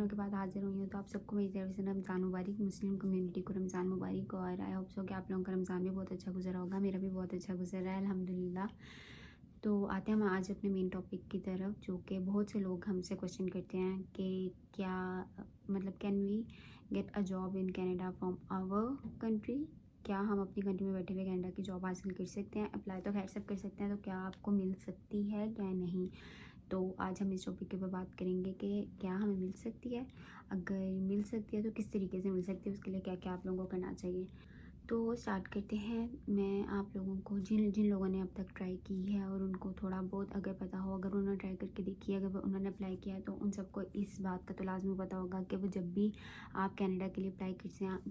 दिनों के बाद हाजिर हुई हूँ। तो आप सबको मेरी तरफ से रमज़ान मुबारक, मुस्लिम कम्युनिटी को रमज़ान मुबारक। और आई होप सो कि आप लोगों का रमज़ान भी बहुत अच्छा गुजरा होगा। मेरा भी बहुत अच्छा गुजर रहा है अल्हम्दुलिल्लाह। तो आते हैं हम आज अपने मेन टॉपिक की तरफ, जो कि बहुत से लोग हमसे क्वेश्चन करते हैं कि क्या मतलब can we get a job in Canada from our country. क्या हम अपनी कंट्री में बैठे हुए कनाडा की जॉब हासिल कर सकते हैं? अप्लाई तो खैर सब कर सकते हैं, तो क्या आपको मिल सकती है या नहीं? तो आज हम इस टॉपिक के ऊपर बात करेंगे कि क्या हमें मिल सकती है, अगर मिल सकती है तो किस तरीके से मिल सकती है, उसके लिए क्या क्या आप लोगों को करना चाहिए। तो स्टार्ट करते हैं। मैं आप लोगों को जिन जिन लोगों ने अब तक ट्राई की है और उनको थोड़ा बहुत अगर पता हो, अगर उन्होंने ट्राई करके देखी है, अगर उन्होंने अप्लाई किया है, तो उन सबको इस बात का तो लाजमी पता होगा कि वो जब भी आप कनाडा के लिए अप्लाई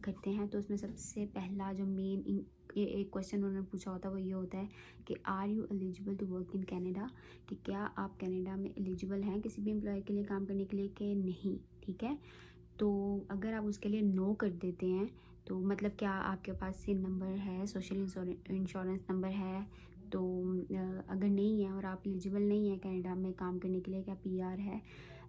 करते हैं तो उसमें सबसे पहला जो मेन एक क्वेश्चन उन्होंने पूछा होता है वो ये होता है कि are you eligible to work in Canada, कि क्या आप कनाडा में एलिजिबल हैं किसी भी एम्प्लॉयर के लिए काम करने के लिए कि नहीं। ठीक है, तो अगर आप उसके लिए नो कर देते हैं तो मतलब क्या आपके पास सिन नंबर है, सोशल इंश्योरेंस नंबर है, तो अगर नहीं है और आप एलिजिबल नहीं है कनाडा में काम करने के लिए, क्या पीआर है,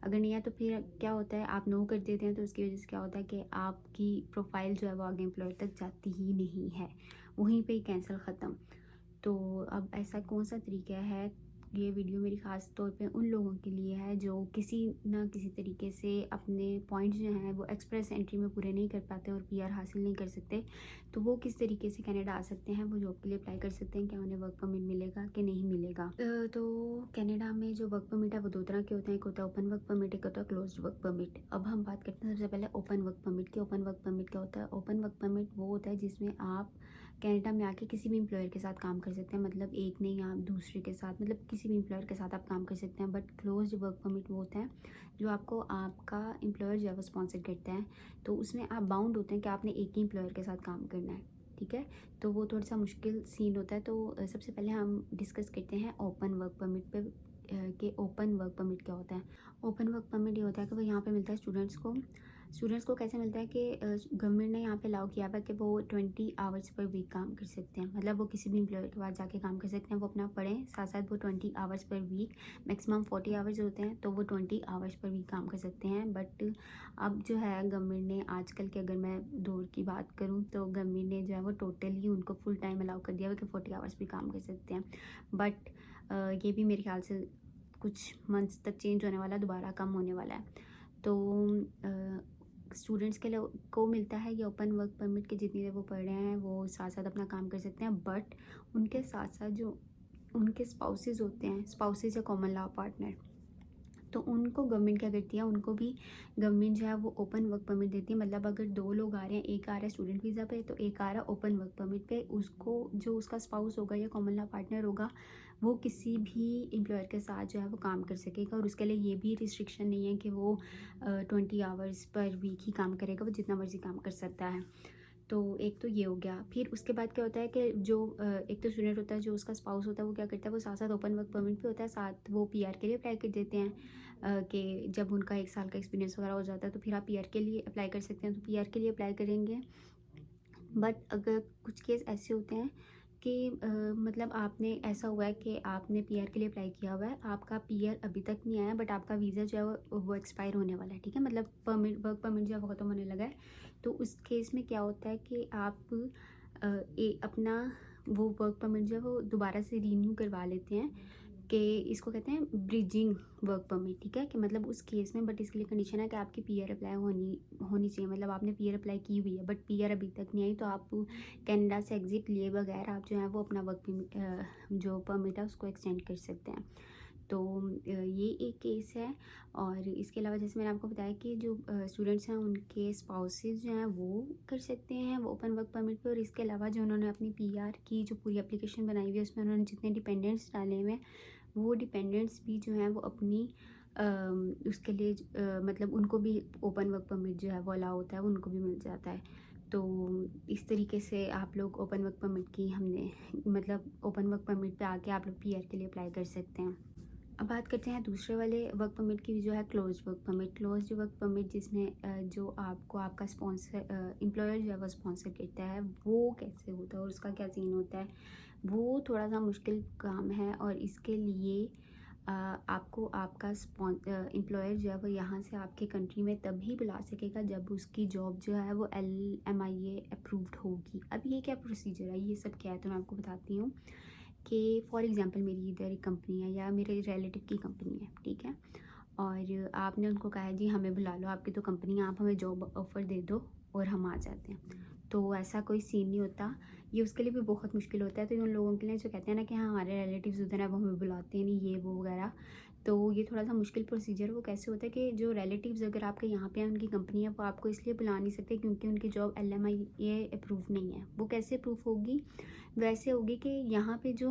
अगर नहीं है तो फिर क्या होता है, आप नो कर देते हैं तो उसकी वजह से क्या होता है कि आपकी प्रोफाइल जो है वो आगे एम्प्लॉयर तक जाती ही नहीं है, वहीं पे ही कैंसिल ख़त्म। तो अब ऐसा कौन सा तरीका है, ये वीडियो मेरी ख़ास तौर पे उन लोगों के लिए है जो किसी ना किसी तरीके से अपने पॉइंट्स जो हैं वो एक्सप्रेस एंट्री में पूरे नहीं कर पाते और पीआर हासिल नहीं कर सकते, तो वो किस तरीके से कनाडा आ सकते हैं, वो जॉब के लिए अप्लाई कर सकते हैं, क्या उन्हें वर्क परमिट मिलेगा कि नहीं मिलेगा। तो कनाडा में जो वर्क परमिट है वो दो तरह के होते हैं, एक होता है ओपन वर्क परमिट, एक होता है क्लोज्ड वर्क परमिट। अब हम बात करते हैं सबसे पहले ओपन वर्क परमिट की। ओपन वर्क परमिट क्या होता है? ओपन वर्क परमिट वो होता है जिसमें आप कनाडा में आके किसी भी एम्प्लॉयर के साथ काम कर सकते हैं, मतलब एक नहीं, आप दूसरे के साथ, मतलब किसी भी एम्प्लॉयर के साथ आप काम कर सकते हैं। बट क्लोज्ड वर्क परमिट वो होता है जो आपको आपका एम्प्लॉयर जो है वो स्पॉन्सर करता है, तो उसमें आप बाउंड होते हैं कि आपने एक ही एम्प्लॉयर के साथ काम करना है। ठीक है, तो वो थोड़ा सा मुश्किल सीन होता है। तो सबसे पहले हम डिस्कस करते हैं ओपन वर्क परमिट पे कि ओपन वर्क परमिट क्या होता है। ओपन वर्क परमिट ये होता है कि वो यहाँ पे मिलता है स्टूडेंट्स को कैसे मिलता है कि गवर्नमेंट ने यहाँ पे अलाउ किया हुआ है कि वो 20 आवर्स पर वीक काम कर सकते हैं, मतलब वो किसी भी एम्प्लॉयर के पास जाके काम कर सकते हैं, वो अपना पढ़ें साथ साथ वो 20 hours per week, maximum 40 hours होते हैं, तो वो 20 आवर्स पर वीक काम कर सकते हैं। बट अब जो है गवर्नमेंट ने आजकल के, अगर मैं दौर की बात करूँ तो गवर्नमेंट ने जो है वो टोटली उनको फुल टाइम अलाउ कर दिया हुआ कि 40 आवर्स भी काम कर सकते हैं। बट ये भी मेरे ख्याल से कुछ मंथ्स तक चेंज होने वाला है, दोबारा कम होने वाला है। तो स्टूडेंट्स के लिए को मिलता है ये ओपन वर्क परमिट के, जितनी देर वो पढ़ रहे हैं वो साथ साथ अपना काम कर सकते हैं। बट उनके साथ साथ जो उनके स्पाउसेस होते हैं, स्पाउसेस या कॉमन लॉ पार्टनर, तो उनको गवर्नमेंट क्या करती है, उनको भी गवर्नमेंट जो है वो ओपन वर्क परमिट देती है। मतलब अगर दो लोग आ रहे हैं, एक आ रहा है स्टूडेंट वीज़ा पे तो एक आ रहा है ओपन वर्क परमिट पे, उसको जो उसका स्पाउस होगा या कॉमन लॉ पार्टनर होगा वो किसी भी एम्प्लॉयर के साथ जो है वो काम कर सकेगा, और उसके लिए ये भी रिस्ट्रिक्शन नहीं है कि वो 20 आवर्स पर वीक ही काम करेगा, वो जितना मर्जी काम कर सकता है। तो एक तो ये हो गया। फिर उसके बाद क्या होता है कि जो एक तो स्टूडेंट होता है, जो उसका स्पाउस होता है, वो क्या करता है, वो साथ साथ ओपन वर्क परमिट पे होता है, साथ वो पीआर के लिए अप्लाई कर देते हैं। कि जब उनका 1 साल का एक्सपीरियंस वगैरह हो जाता है तो फिर आप पीआर के लिए अप्लाई कर सकते हैं, तो पीआर के लिए अप्लाई करेंगे। बट अगर कुछ केस ऐसे होते हैं कि मतलब आपने ऐसा हुआ है कि आपने पीआर के लिए अप्लाई किया हुआ है, आपका पीआर अभी तक नहीं आया, बट आपका वीज़ा जो है वो एक्सपायर होने वाला है। ठीक है, मतलब वर्क परमिट जो है वो ख़त्म होने लगा है। तो उस केस में क्या होता है कि आप अपना वो वर्क परमिट जो है वो दोबारा से रीन्यू करवा लेते हैं, कि इसको कहते हैं ब्रिजिंग वर्क परमिट। ठीक है, कि मतलब उस केस में, बट इसके लिए कंडीशन है कि आपकी पीआर अप्लाई होनी चाहिए, मतलब आपने पीआर अप्लाई की हुई है बट पीआर अभी तक नहीं आई, तो आप कनाडा से एग्ज़िट लिए बगैर आप जो है वो अपना वर्क परमिट जो परमिट है उसको एक्सटेंड कर सकते हैं। तो ये एक केस है। और इसके अलावा जैसे मैंने आपको बताया कि जो स्टूडेंट्स हैं उनके स्पाउसेस जो हैं वो कर सकते हैं वो ओपन वर्क परमिट पे, और इसके अलावा जो उन्होंने अपनी पीआर की जो पूरी एप्लीकेशन बनाई हुई है उसमें उन्होंने जितने डिपेंडेंट्स डाले हुए हैं, वो डिपेंडेंट्स भी जो हैं वो अपनी उसके लिए मतलब उनको भी ओपन वर्क परमिट जो है वो अलाउ होता है, वो उनको भी मिल जाता है। तो इस तरीके से आप लोग ओपन वर्क परमिट की हमने मतलब ओपन वर्क परमिट पे आके आप लोग पीआर के लिए अप्लाई कर सकते हैं। अब बात करते हैं दूसरे वाले वर्क परमिट की, जो है close work permit. Close work permit जिसमें जो आपको आपका स्पॉन्सर एम्प्लॉयर जो है वो स्पॉन्सर करता है, वो कैसे होता है और उसका क्या सीन होता है, वो थोड़ा सा मुश्किल काम है। और इसके लिए आपको आपका एम्प्लॉयर जो है वो यहाँ से आपके कंट्री में तभी बुला सकेगा जब उसकी जॉब जो है वो LMIA अप्रूव्ड होगी। अब ये क्या प्रोसीजर है, ये सब क्या है, तो मैं आपको बताती हूँ कि फॉर एग्ज़ाम्पल मेरी इधर एक कंपनी है या मेरे रिलेटिव की कंपनी है, ठीक है, और आपने उनको कहा है जी हमें बुला लो, आपकी तो कंपनी है, आप हमें जॉब ऑफ़र दे दो और हम आ जाते हैं। तो ऐसा कोई सीन नहीं होता, ये उसके लिए भी बहुत मुश्किल होता है। तो उन लोगों के लिए जो कहते हैं ना कि हाँ हमारे रिलेटिव्स उधर है वो हमें बुलाते नहीं, ये वो वगैरह, तो ये थोड़ा सा मुश्किल प्रोसीजर। वो कैसे होता है कि जो रिलेटिव्स अगर आपके यहाँ पे हैं, उनकी कंपनी है, वो आपको इसलिए बुला नहीं सकते क्योंकि उनकी जॉब LMIA अप्रूव नहीं है। वो कैसे अप्रूव होगी, वैसे होगी कि यहाँ पे जो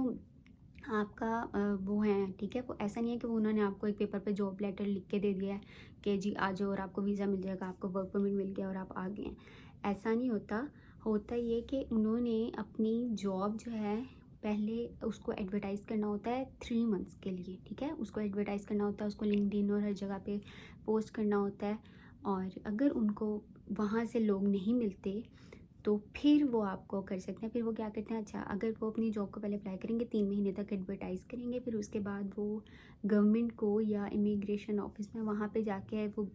आपका वो है, ठीक है, वो ऐसा नहीं है कि वो उन्होंने आपको एक पेपर पे जॉब लेटर लिख के दे दिया है कि जी आ जाओ और आपको वीज़ा मिल जाएगा, आपको वर्क परमिट मिल गया और आप आ गए हैं। ऐसा नहीं होता। होता ये कि उन्होंने अपनी जॉब जो है पहले उसको एडवर्टाइज़ करना होता है 3 मंथ्स के लिए, ठीक है, उसको एडवर्टाइज़ करना होता है, उसको लिंक्डइन और हर जगह पे पोस्ट करना होता है। और अगर उनको वहाँ से लोग नहीं मिलते तो फिर वो आपको कर सकते हैं। फिर वो क्या करते हैं, अच्छा अगर वो अपनी जॉब को पहले अप्लाई करेंगे, 3 महीने तक एडवर्टाइज़ करेंगे, फिर उसके बाद वो गवर्नमेंट को या इमिग्रेशन ऑफिस में वहाँ पे जाके वो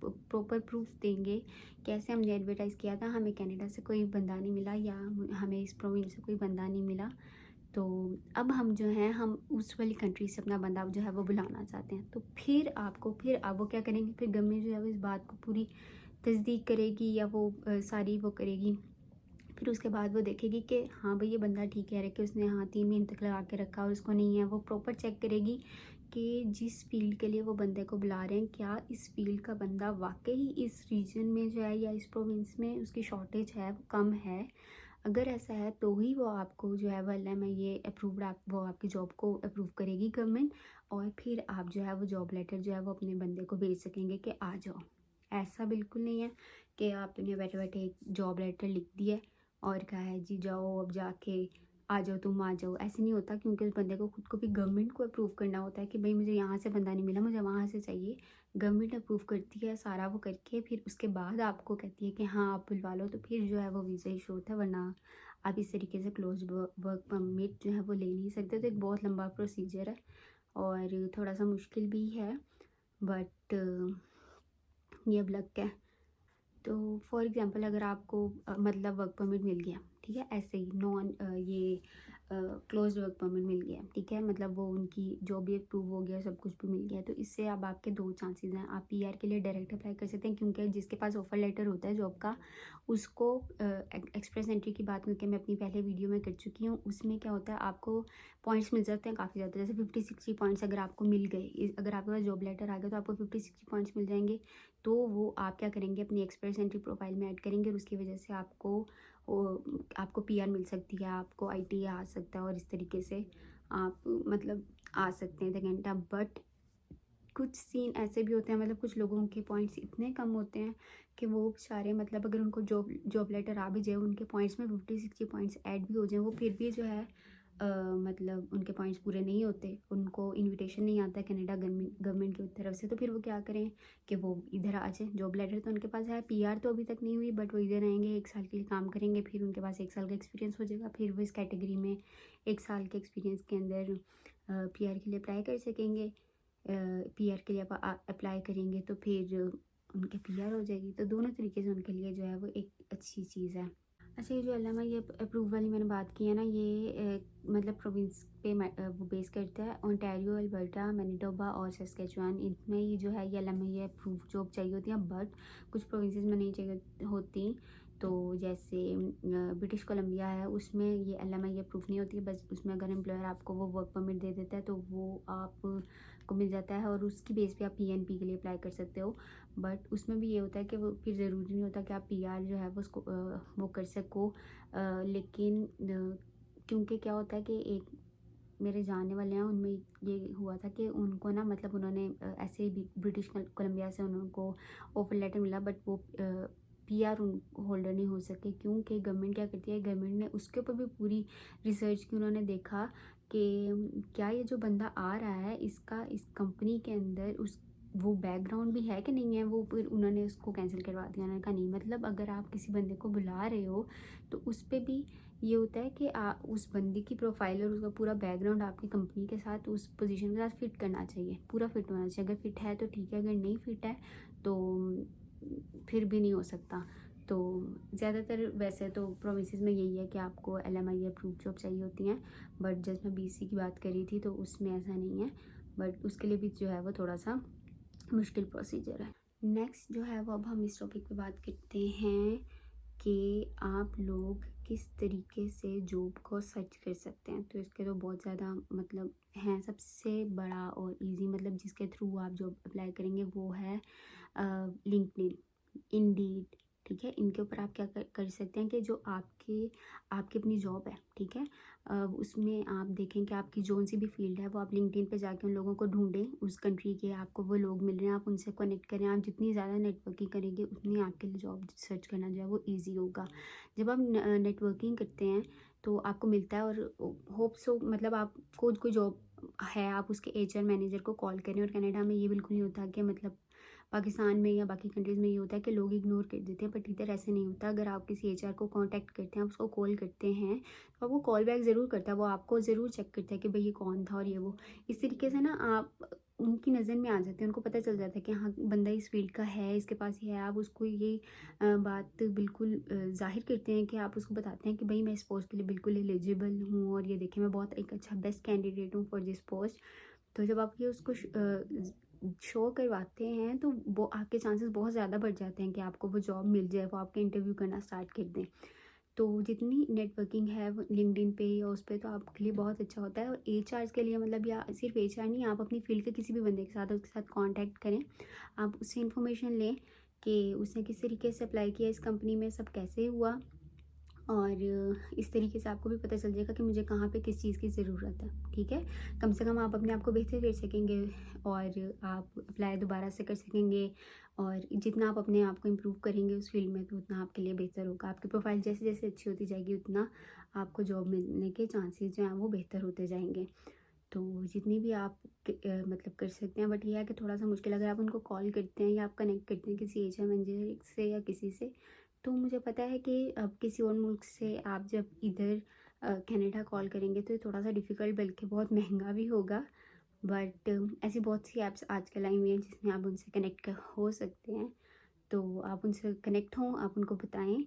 प्रॉपर प्रूफ देंगे कैसे हमने एडवर्टाइज़ किया था, हमें कनाडा से कोई बंदा नहीं मिला या हमें इस प्रोविंस से कोई बंदा नहीं मिला, तो अब हम जो हैं हम उस वाली कंट्री से अपना बंदा जो है वो बुलाना चाहते हैं। तो फिर आपको फिर अब वो क्या करेंगे, फिर गवर्नमेंट जो है वो इस बात को पूरी तस्दीक करेगी या वो सारी वो करेगी। फिर उसके बाद वो देखेगी कि हाँ भाई ये बंदा ठीक है कि उसने हाँ 3 महीने तक लगा के रखा और उसको नहीं है। वो प्रॉपर चेक करेगी कि जिस फील्ड के लिए वो बंदे को बुला रहे हैं, क्या इस फील्ड का बंदा वाकई इस रीजन में जो है या इस प्रोविंस में उसकी शॉर्टेज है, वो कम है। अगर ऐसा है तो ही वो आपको जो है वो LMIA अप्रूव्ड आप वो आपकी जॉब को अप्रूव करेगी गवर्नमेंट, और फिर आप जो है वो जॉब लेटर जो है वो अपने बंदे को भेज सकेंगे कि आ जाओ। ऐसा बिल्कुल नहीं है कि आपने बैठे बैठे एक जॉब लेटर लिख दिया और कहा है जी जाओ अब जाके आ जाओ, तुम आ जाओ। ऐसे नहीं होता क्योंकि उस बंदे को खुद को भी गवर्नमेंट को अप्रूव करना होता है कि भाई मुझे यहाँ से बंदा नहीं मिला, मुझे वहाँ से चाहिए। गवर्नमेंट अप्रूव करती है सारा वो करके, फिर उसके बाद आपको कहती है कि हाँ आप बुलवा लो, तो फिर जो है वो वीज़ा इशू होता है। वरना आप इस तरीके से क्लोज वर्क परमिट जो है वो ले नहीं सकते। तो एक बहुत लंबा प्रोसीजर है और थोड़ा सा मुश्किल भी है, बट ये अब लग है। तो फॉर एग्ज़ाम्पल अगर आपको मतलब वर्क परमिट मिल गया, ठीक है, ऐसे ही नॉन ये क्लोज वर्क परमिट मिल गया, ठीक है, मतलब वो उनकी जो भी अप्रूव हो गया, सब कुछ भी मिल गया, तो इससे अब आपके 2 चांसेस हैं। आप PR के लिए डायरेक्ट अप्लाई कर सकते हैं क्योंकि जिसके पास ऑफर लेटर होता है जॉब का, उसको एक्सप्रेस एंट्री की बात करके मैं अपनी पहले वीडियो में कर चुकी हूँ। उसमें क्या होता है, आपको पॉइंट्स मिल जाते हैं काफ़ी ज़्यादा, जैसे 50-60 पॉइंट्स अगर आपको मिल गए, अगर आपके पास जॉब लेटर आ गया तो आपको 50-60 पॉइंट्स मिल जाएंगे। तो वो आप क्या करेंगे, अपनी एक्सप्रेस एंट्री प्रोफाइल में ऐड करेंगे और उसकी वजह से आपको PR मिल सकती है, आपको ITA आ सकता है और इस तरीके से आप मतलब आ सकते हैं कनाडा। बट कुछ सीन ऐसे भी होते हैं, मतलब कुछ लोगों के पॉइंट्स इतने कम होते हैं कि वो बेचारे मतलब अगर उनको जॉब लेटर आ भी जाए, उनके पॉइंट्स में 50-60 पॉइंट्स ऐड भी हो जाए, वो फिर भी जो है मतलब उनके पॉइंट्स पूरे नहीं होते, उनको इनविटेशन नहीं आता है कनाडा गवर्नमेंट की तरफ से। तो फिर वो क्या करें कि वो इधर आ जाए। जॉब लेटर तो उनके पास है, PR तो अभी तक नहीं हुई, बट वो इधर आएंगे, 1 साल के लिए काम करेंगे, फिर उनके पास 1 साल का एक्सपीरियंस हो जाएगा, फिर वो इस कैटेगरी में 1 साल के एक्सपीरियंस के अंदर PR के लिए अप्लाई कर सकेंगे। PR के लिए अप्लाई करेंगे तो फिर उनके PR हो जाएगी। तो दोनों तरीके से उनके लिए जो है वो एक अच्छी चीज़ है। अच्छा, ये जो LMI अप्रूवल वाली मैंने बात की है ना, ये मतलब प्रोविंस पे वो बेस करता है। ओंटारियो, अल्बर्टा, मैनिटोबा और सस्केचुआन, इनमें ये जो है ये LMI अप्रूव जॉब चाहिए होती है, बट कुछ प्रोविंसेस में नहीं चाहिए होती। तो जैसे ब्रिटिश कोलंबिया है, उसमें ये LMI अप्रूव नहीं होती है, बस उसमें अगर एम्प्लॉयर आपको वो वर्क परमिट दे देता है तो वो आपको मिल जाता है और उसकी बेस पे आप PNP के लिए अप्लाई कर सकते हो। बट उसमें भी ये होता है कि वो फिर ज़रूरी नहीं होता कि आप PR जो है वो उसको वो कर सको। लेकिन क्योंकि क्या होता है कि एक मेरे जानने वाले हैं, उनमें ये हुआ था कि उनको ना मतलब उन्होंने ऐसे ही ब्रिटिश कोलंबिया से उनको ऑफर लेटर मिला, बट वो PR होल्डर नहीं हो सके क्योंकि गवर्नमेंट क्या करती है, गवर्नमेंट ने उसके ऊपर भी पूरी रिसर्च की। उन्होंने देखा कि क्या ये जो बंदा आ रहा है इसका इस कंपनी के अंदर वो बैकग्राउंड भी है कि नहीं है, वो फिर उन्होंने उसको कैंसिल करवा दिया। उन्होंने कहा नहीं, मतलब अगर आप किसी बंदे को बुला रहे हो तो उस पे भी ये होता है कि उस बंदे की प्रोफाइल और उसका पूरा बैकग्राउंड आपकी कंपनी के साथ, उस पोजीशन के साथ फिट करना चाहिए, पूरा फिट होना चाहिए। अगर फिट है तो ठीक है, अगर नहीं फिट है तो फिर भी नहीं हो सकता। तो ज़्यादातर वैसे तो प्रोमिसेस में यही है कि आपको LMI अप्रूव जॉब चाहिए होती हैं, बट जस्ट मैं BC की बात करी थी तो उसमें ऐसा नहीं है, बट उसके लिए भी जो है वो थोड़ा सा मुश्किल प्रोसीजर है। नेक्स्ट जो है वो अब हम इस टॉपिक पे बात करते हैं कि आप लोग किस तरीके से जॉब को सर्च कर सकते हैं। तो इसके तो बहुत ज़्यादा मतलब हैं। सबसे बड़ा और इजी मतलब जिसके थ्रू आप जॉब अप्लाई करेंगे वो है लिंक्डइन, इंडीड, ठीक है। इनके ऊपर आप क्या कर सकते हैं कि जो आपकी अपनी जॉब है, ठीक है, उसमें आप देखें कि आपकी जोन सी भी फील्ड है वो आप लिंक्डइन पे जाके उन लोगों को ढूंढें, उस कंट्री के आपको वो लोग मिल रहे हैं, आप उनसे कनेक्ट करें। आप जितनी ज़्यादा नेटवर्किंग करेंगे उतनी आपके लिए जॉब सर्च करना जो है वो ईजी होगा। जब आप नेटवर्किंग करते हैं तो आपको मिलता है, और होप सो मतलब आपको कोई जॉब है, आप उसके HR मैनेजर को कॉल करें। और कनाडा में ये बिल्कुल नहीं होता कि मतलब पाकिस्तान में या बाकी कंट्रीज़ में ये होता है कि लोग इग्नोर कर देते हैं, बट इधर ऐसे नहीं होता। अगर आप किसी HR को कांटेक्ट करते हैं, आप उसको कॉल करते हैं, तो वो कॉल बैक ज़रूर करता है, वो आपको ज़रूर चेक करता है कि भाई ये कौन था और ये वो। इस तरीके से ना आप उनकी नज़र में आ जाते हैं, उनको पता चल जाता है कि हाँ बंदा इस फील्ड का है, इसके पास ये है। आप उसको ये बात बिल्कुल ज़ाहिर करते हैं कि आप उसको बताते हैं कि भाई मैं इस पोस्ट के लिए बिल्कुल एलिजिबल हूँ, और ये देखिए मैं बहुत एक अच्छा बेस्ट कैंडिडेट हूँ फॉर दिस पोस्ट। तो जब आप ये उसको शो करवाते हैं तो वो आपके चांसेस बहुत ज़्यादा बढ़ जाते हैं कि आपको वो जॉब मिल जाए, वो आपके इंटरव्यू करना स्टार्ट कर दें। तो जितनी नेटवर्किंग है लिंक्डइन पे या उस पर, तो आपके लिए बहुत अच्छा होता है। और HR के लिए मतलब, या सिर्फ HR नहीं, आप अपनी फील्ड के किसी भी बंदे के साथ उसके साथ कांटेक्ट करें, आप उससे इन्फॉर्मेशन लें कि उसने किस तरीके से अप्लाई किया इस कंपनी में, सब कैसे हुआ, और इस तरीके से आपको भी पता चल जाएगा कि मुझे कहाँ पे किस चीज़ की ज़रूरत है, ठीक है। कम से कम आप अपने आप को बेहतर कर सकेंगे, और आप अप्लाई दोबारा से कर सकेंगे। और जितना आप अपने आप को इम्प्रूव करेंगे उस फील्ड में, तो उतना आपके लिए बेहतर होगा। आपकी प्रोफाइल जैसे जैसे अच्छी होती जाएगी उतना आपको जॉब मिलने के चांसेस जो हैं वो बेहतर होते जाएंगे। तो जितनी भी आप मतलब कर सकते हैं, बट ये है कि थोड़ा सा मुश्किल, अगर आप उनको कॉल करते हैं या आप कनेक्ट करते हैं किसी HR मैनेजर से या किसी से, तो मुझे पता है कि अब किसी और मुल्क से आप जब इधर कनाडा कॉल करेंगे तो ये थोड़ा सा डिफ़िकल्ट, बल्कि बहुत महंगा भी होगा। बट ऐसी बहुत सी ऐप्स आजकल आई हुई हैं जिसमें आप उनसे कनेक्ट हो सकते हैं। तो आप उनसे कनेक्ट हों, आप उनको बताएं,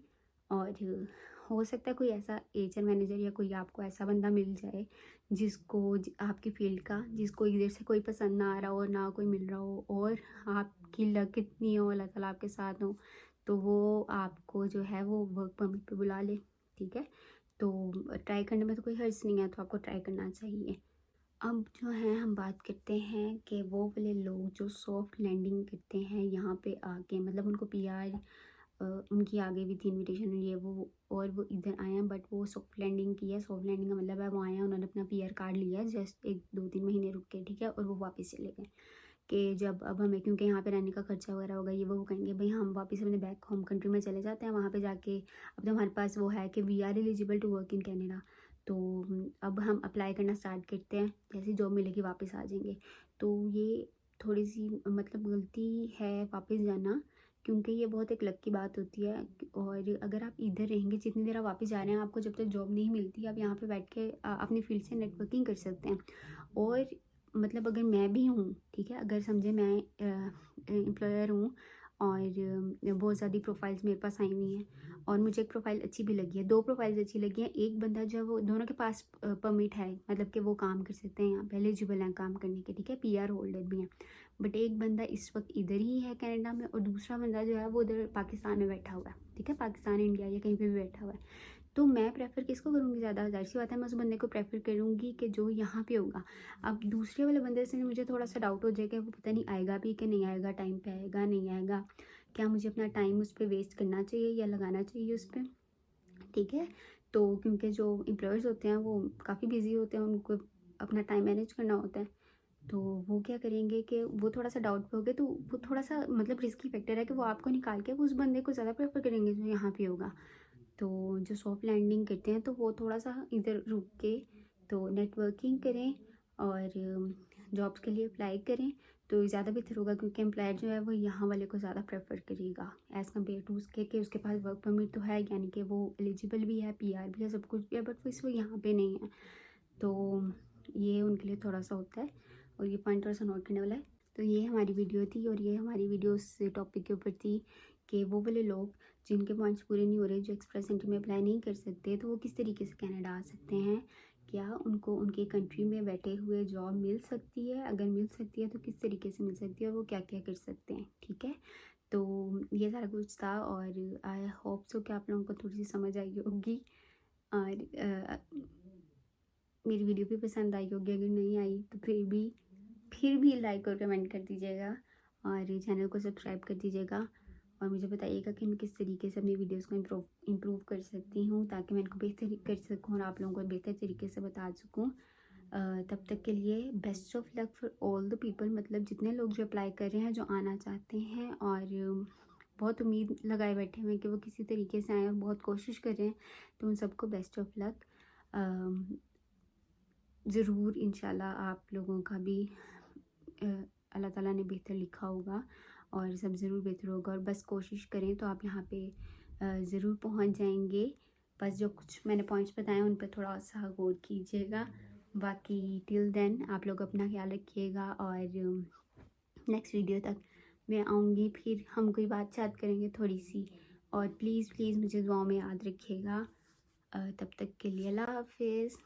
और हो सकता है कोई ऐसा HR मैनेजर या कोई आपको ऐसा बंदा मिल जाए जिसको आपकी फील्ड का, जिसको इधर से कोई पसंद ना आ रहा हो, ना कोई मिल रहा हो, और आपकी लक इतनी हो, अल्लाह ताला आपके साथ हो, तो वो आपको जो है वो वर्क परमिट पे बुला ले, ठीक है। तो ट्राई करने में तो कोई हर्ज नहीं है, तो आपको ट्राई करना चाहिए। अब जो है हम बात करते हैं कि वो वाले लोग जो सॉफ्ट लैंडिंग करते हैं यहाँ पे आके, मतलब उनको PR उनकी आगे भी थी इनविटेशन, ये वो, और वो इधर आए हैं, बट वो सॉफ्ट लैंडिंग की है। सॉफ्ट लैंडिंग का मतलब है वो आए हैं, उन्होंने अपना PR कार्ड लिया है, जस्ट 1-2-3 महीने रुक के, ठीक है, और वो वापस चले गए। कि जब अब हमें, क्योंकि यहाँ पे रहने का खर्चा वगैरह होगा, ये वो कहेंगे भाई हम वापस अपने बैक होम कंट्री में चले जाते हैं, वहाँ पे जाके अब तो हमारे पास वो है कि we are eligible to work in Canada, तो अब हम अप्लाई करना स्टार्ट करते हैं, जैसी जॉब मिलेगी वापस आ जाएंगे। तो ये थोड़ी सी मतलब गलती है वापस जाना, क्योंकि ये बहुत एक लक की बात होती है। और अगर आप इधर रहेंगे, जितनी देर आप वापस जा रहे हैं, आपको जब तक जॉब नहीं मिलती, आप यहाँ पे बैठ के अपनी फील्ड से नेटवर्किंग कर सकते हैं। और मतलब अगर मैं भी हूँ, ठीक है, अगर समझे मैं एम्प्लॉयर हूँ, और बहुत ज़्यादा प्रोफाइल्स मेरे पास आई हुई हैं, और मुझे एक प्रोफाइल अच्छी भी लगी है, 2 प्रोफाइल्स अच्छी लगी हैं। एक बंदा जो है वो दोनों के पास परमिट है, मतलब कि वो काम कर सकते हैं यहाँ पे, एलिजिबल हैं काम करने के, ठीक है, PR होल्डर भी हैं। बट एक बंदा इस वक्त इधर ही है कनाडा में, और दूसरा बंदा जो है वो उधर पाकिस्तान में बैठा हुआ है, ठीक है, पाकिस्तान, इंडिया या कहीं पर भी बैठा हुआ है। तो मैं प्रेफर किसको करूँगी? ज़्यादा ज़ाहिर सी बात है मैं उस बंदे को प्रेफर करूँगी कि जो यहाँ पे होगा। अब दूसरे वाले बंदे से मुझे थोड़ा सा डाउट हो जाएगा, वो पता नहीं आएगा भी कि नहीं आएगा, टाइम पे आएगा नहीं आएगा, क्या मुझे अपना टाइम उस पर वेस्ट करना चाहिए या लगाना चाहिए उस पर, ठीक है। तो क्योंकि जो एम्प्लॉयर्स होते हैं वो काफ़ी बिजी होते हैं, उनको अपना टाइम मैनेज करना होता है। तो वो क्या करेंगे कि वो थोड़ा सा डाउट पे हो गए, तो वो थोड़ा सा मतलब रिस्की फैक्टर है कि वो आपको निकाल के वो उस बंदे को ज़्यादा प्रेफर करेंगे जो यहाँ पे होगा। तो जो सॉफ्ट लैंडिंग करते हैं तो वो थोड़ा सा इधर रुक के तो नेटवर्किंग करें, और जॉब्स के लिए अप्लाई करें। तो ज़्यादा बेहतर होगा, क्योंकि एम्प्लॉयर जो है वो यहाँ वाले को ज़्यादा प्रेफर करेगा एज़ कम्पेयर टू उसके कि उसके पास वर्क परमिट तो है, यानी कि वो एलिजिबल भी है, PR भी है, सब कुछ भी है, बट वो यहाँ पे नहीं है। तो ये उनके लिए थोड़ा सा होता है, और ये पॉइंट थोड़ा सा नोट करने वाला है। तो ये हमारी वीडियो थी, और ये हमारी वीडियो उस टॉपिक के ऊपर थी कि वो वाले लोग जिनके पॉइंट्स पूरे नहीं हो रहे, जो एक्सप्रेस एंट्री में अप्लाई नहीं कर सकते, तो वो किस तरीके से कनाडा आ सकते हैं, क्या उनको उनके कंट्री में बैठे हुए जॉब मिल सकती है, अगर मिल सकती है तो किस तरीके से मिल सकती है, और वो क्या क्या कर सकते हैं। ठीक है, तो ये सारा कुछ था, और आई होप सो कि आप लोगों को थोड़ी सी समझ आई होगी, और मेरी वीडियो भी पसंद आई होगी। अगर नहीं आई तो फिर भी लाइक और कमेंट कर दीजिएगा, और चैनल को सब्सक्राइब कर दीजिएगा, और मुझे बताइएगा कि मैं किस तरीके से अपनी वीडियोस को इम्प्रूव कर सकती हूँ, ताकि मैं इनको बेहतर कर सकूँ और आप लोगों को बेहतर तरीके से बता सकूँ। तब तक के लिए best of luck for all the people, मतलब जितने लोग जो अप्लाई कर रहे हैं, जो आना चाहते हैं, और बहुत उम्मीद लगाए बैठे हुए हैं कि वो किसी तरीके से आएँ और बहुत कोशिश कर रहे हैं, तो उन सबको बेस्ट ऑफ लक। ज़रूर इंशाल्लाह आप लोगों का भी अल्लाह ताला ने बेहतर लिखा होगा, और सब ज़रूर बेहतर होगा, और बस कोशिश करें तो आप यहाँ पे ज़रूर पहुँच जाएंगे। बस जो कुछ मैंने पॉइंट्स बताए उन पर थोड़ा सा गौर कीजिएगा। बाकी टिल देन आप लोग अपना ख्याल रखिएगा, और नेक्स्ट वीडियो तक मैं आऊँगी, फिर हम कोई बात करेंगे थोड़ी सी, और प्लीज़ प्लीज़ मुझे दुआओं में याद रखिएगा। तब तक के लिए अल्लाह हाफिज़।